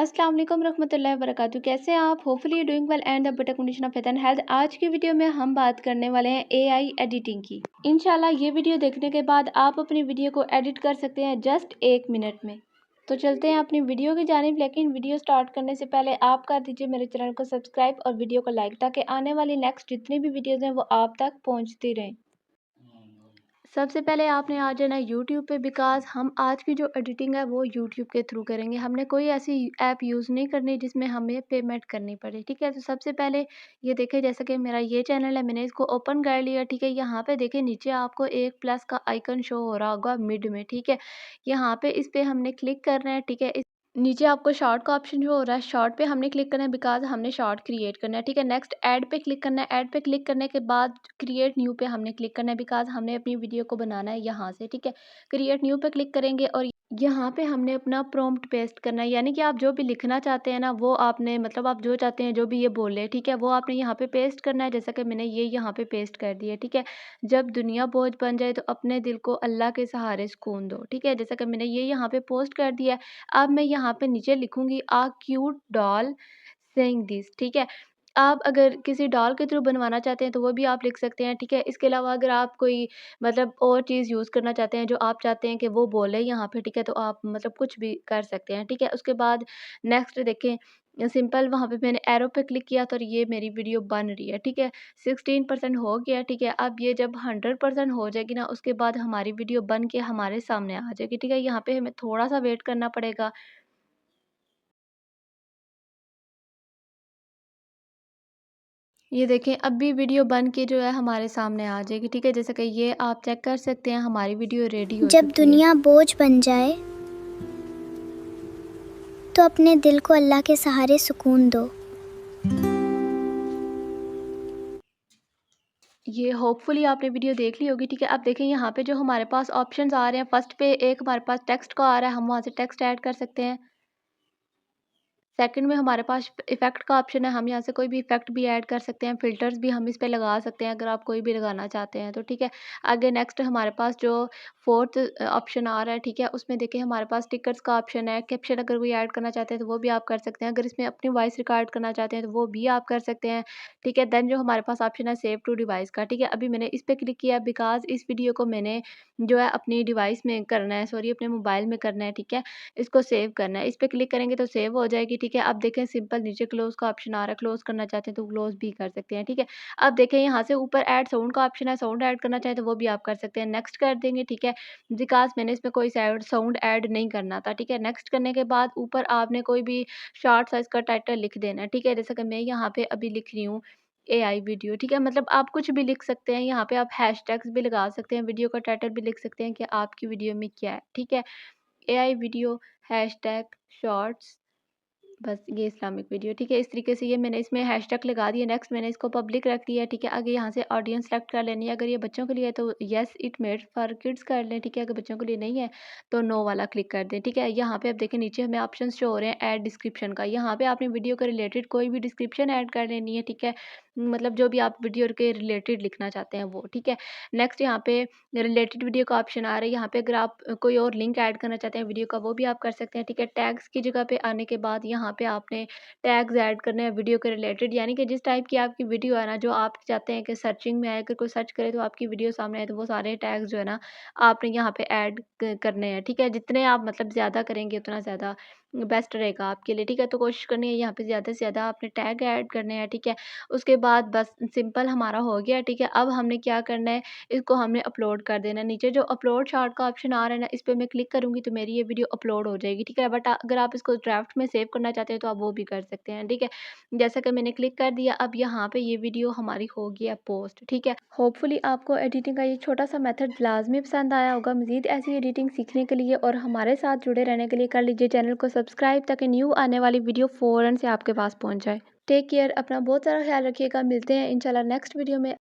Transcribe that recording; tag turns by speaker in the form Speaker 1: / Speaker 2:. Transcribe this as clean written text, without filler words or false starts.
Speaker 1: अस्सलाम वालेकुम रहमतुल्लाहि व बरकातुहू। कैसे हैं आप? Hopefully you doing well and the better condition of health and health. आज की वीडियो में हम बात करने वाले हैं एआई एडिटिंग की। इंशाल्लाह ये वीडियो देखने के बाद आप अपनी वीडियो को एडिट कर सकते हैं जस्ट 1 मिनट में। तो चलते हैं अपनी वीडियो की जानिब, लेकिन वीडियो स्टार्ट करने से पहले आप कर दीजिए मेरे चैनल को सब्सक्राइब और वीडियो को लाइक, ताकि आने वाली नेक्स्ट जितनी भी वीडियोज़ हैं वो आप तक पहुँचती रहें। सबसे पहले आपने आ जाना यूट्यूब पे, बिकॉज़ हम आज की जो एडिटिंग है वो यूट्यूब के थ्रू करेंगे। हमने कोई ऐसी ऐप यूज़ नहीं करनी जिसमें हमें पेमेंट करनी पड़े, ठीक है? तो सबसे पहले ये देखें, जैसे कि मेरा ये चैनल है, मैंने इसको ओपन कर लिया, ठीक है? यहाँ पे देखें नीचे आपको एक प्लस का आइकन शो हो रहा होगा मिड में, ठीक है? यहाँ पे इस पे हमने क्लिक करना है, ठीक है? नीचे आपको शॉर्ट का ऑप्शन जो हो रहा है, शॉर्ट पे हमने क्लिक करना है, बिकॉज़ हमने शॉर्ट क्रिएट करना है, ठीक है। नेक्स्ट ऐड पे क्लिक करना है, ऐड पे क्लिक करने के बाद क्रिएट न्यू पे हमने क्लिक करना है, बिकॉज़ हमने अपनी वीडियो को बनाना है यहाँ से, ठीक है। क्रिएट न्यू पे क्लिक करेंगे और यहाँ पे हमने अपना प्रॉम्प्ट पेस्ट करना है, यानी कि आप जो भी लिखना चाहते हैं ना, वो आपने मतलब आप जो चाहते हैं जो भी ये बोले, ठीक है, वो आपने यहाँ पे पेस्ट करना है। जैसा कि मैंने ये यहाँ पे पेस्ट कर दिया, ठीक है। जब दुनिया बोझ बन जाए तो अपने दिल को अल्लाह के सहारे सुकून दो, ठीक है। जैसा कि मैंने ये यहाँ पे पोस्ट कर दिया है। अब मैं यहाँ पे नीचे लिखूँगी a cute doll saying this, ठीक है। आप अगर किसी डॉल के थ्रू बनवाना चाहते हैं तो वो भी आप लिख सकते हैं, ठीक है। इसके अलावा अगर आप कोई मतलब और चीज़ यूज़ करना चाहते हैं जो आप चाहते हैं कि वो बोले यहाँ पे, ठीक है, तो आप मतलब कुछ भी कर सकते हैं, ठीक है। उसके बाद नेक्स्ट देखें, सिंपल वहाँ पे मैंने एरो पे क्लिक किया तो ये मेरी वीडियो बन रही है, ठीक है। 16% हो गया, ठीक है। अब ये जब 100% हो जाएगी ना, उसके बाद हमारी वीडियो बन के हमारे सामने आ जाएगी, ठीक है। यहाँ पे हमें थोड़ा-सा वेट करना पड़ेगा। ये देखें, अब भी वीडियो बन के जो है हमारे सामने आ जाएगी, ठीक है। जैसे कि ये आप चेक कर सकते हैं, हमारी वीडियो रेडी हो
Speaker 2: जब
Speaker 1: चुकी है।
Speaker 2: दुनिया बोझ बन जाए तो अपने दिल को अल्लाह के सहारे सुकून दो।
Speaker 1: ये होपफुली आपने वीडियो देख ली होगी, ठीक है। अब देखें यहाँ पे जो हमारे पास ऑप्शंस आ रहे हैं, फर्स्ट पे एक हमारे पास टेक्स्ट का आ रहा है, हम वहाँ से टेक्स्ट ऐड कर सकते हैं। सेकंड में हमारे पास इफ़ेक्ट का ऑप्शन है, हम यहाँ से कोई भी इफ़ेक्ट भी ऐड कर सकते हैं, फ़िल्टर्स भी हम इस पे लगा सकते हैं अगर आप कोई भी लगाना चाहते हैं तो, ठीक है। आगे नेक्स्ट हमारे पास जो फोर्थ ऑप्शन आ रहा है, ठीक है, उसमें देखिए हमारे पास स्टिकर्स का ऑप्शन है, कैप्शन अगर कोई ऐड करना चाहते हैं तो वो भी आप कर सकते हैं, अगर इसमें अपनी वॉइस रिकॉर्ड करना चाहते हैं तो वो भी आप कर सकते हैं, ठीक है। देन जो हमारे पास ऑप्शन है सेव टू डिवाइस का, ठीक है, अभी मैंने इस पर क्लिक किया बिकॉज इस वीडियो को मैंने जो है अपनी डिवाइस में करना है, सॉरी अपने मोबाइल में करना है, ठीक है। इसको सेव करना है, इस पे क्लिक करेंगे तो सेव हो जाएगी, ठीक है। अब देखें सिंपल नीचे क्लोज़ का ऑप्शन आ रहा है, क्लोज़ करना चाहते हैं तो क्लोज़ भी कर सकते हैं, ठीक है। अब देखें यहाँ से ऊपर ऐड साउंड का ऑप्शन है, साउंड ऐड करना चाहें तो वो भी आप कर सकते हैं। नेक्स्ट कर देंगे, ठीक है, बिकॉज़ मैंने इसमें कोई साउंड ऐड नहीं करना था, ठीक है। नेक्स्ट करने के बाद ऊपर आपने कोई भी शॉर्ट साइज़ का टाइटल लिख देना है, ठीक है। जैसे कि मैं यहाँ पे अभी लिख रही हूँ एआई वीडियो, ठीक है, मतलब आप कुछ भी लिख सकते हैं, यहाँ पे आप हैशटैग्स भी लगा सकते हैं, वीडियो का टाइटल भी लिख सकते हैं कि आपकी वीडियो में क्या है, ठीक है। एआई वीडियो हैशटैग शॉर्ट्स, बस ये इस्लामिक वीडियो, ठीक है। इस तरीके से ये मैंने इसमें हैशटैग लगा दिया। नेक्स्ट मैंने इसको पब्लिक रख दिया, ठीक है। आगे यहाँ से ऑडियंस सेलेक्ट कर लेनी है, अगर ये बच्चों के लिए है तो yes it made for kids कर लें, ठीक है। अगर बच्चों के लिए नहीं है तो नो वाला क्लिक कर दें, ठीक है। यहाँ पे आप देखें नीचे हमें ऑप्शन शो हो रहे हैं ऐड डिस्क्रिप्शन का, यहाँ पे आपने वीडियो के रिलेटेड कोई भी डिस्क्रिप्शन ऐड कर लेनी है, ठीक है। मतलब जो भी आप वीडियो के रिलेटेड लिखना चाहते हैं वो, ठीक है। नेक्स्ट यहाँ पे रिलेटेड वीडियो का ऑप्शन आ रहा है, यहाँ पे अगर आप कोई और लिंक ऐड करना चाहते हैं वीडियो का वो भी आप कर सकते हैं, ठीक है। टैग्स की जगह पे आने के बाद यहाँ पे आपने टैग्स ऐड करने हैं वीडियो के रिलेटेड, यानी कि जिस टाइप की आपकी वीडियो है ना, जो आप चाहते हैं कि सर्चिंग में आए, अगर कोई सर्च करे तो आपकी वीडियो सामने आए, तो वो सारे टैग्स जो है ना आपने यहाँ पे ऐड करने हैं, ठीक है। जितने आप मतलब ज़्यादा करेंगे उतना ज़्यादा बेस्ट रहेगा आपके लिए, ठीक है। तो कोशिश करनी है यहाँ पे ज़्यादा से ज़्यादा आपने टैग ऐड करने हैं, ठीक है। उसके बाद बस सिंपल हमारा हो गया, ठीक है। अब हमने क्या करना है, इसको हमने अपलोड कर देना है। नीचे जो अपलोड शॉर्ट का ऑप्शन आ रहा है ना, इस पे मैं क्लिक करूँगी तो मेरी ये वीडियो अपलोड हो जाएगी, ठीक है। बट अगर आप इसको ड्राफ्ट में सेव करना चाहते हैं तो आप वो भी कर सकते हैं, ठीक है। जैसा कि मैंने क्लिक कर दिया, अब यहाँ पे ये वीडियो हमारी हो गई है पोस्ट, ठीक है। होपफुली आपको एडिटिंग का ये छोटा सा मेथड लाजमी पसंद आया होगा। मज़ीद ऐसी एडिटिंग सीखने के लिए और हमारे साथ जुड़े रहने के लिए कर लीजिए चैनल को सब्सक्राइब, ताकि न्यू आने वाली वीडियो फ़ौरन से आपके पास पहुँच जाए। टेक केयर, अपना बहुत सारा ख्याल रखिएगा। मिलते हैं इंशाल्लाह नेक्स्ट वीडियो में।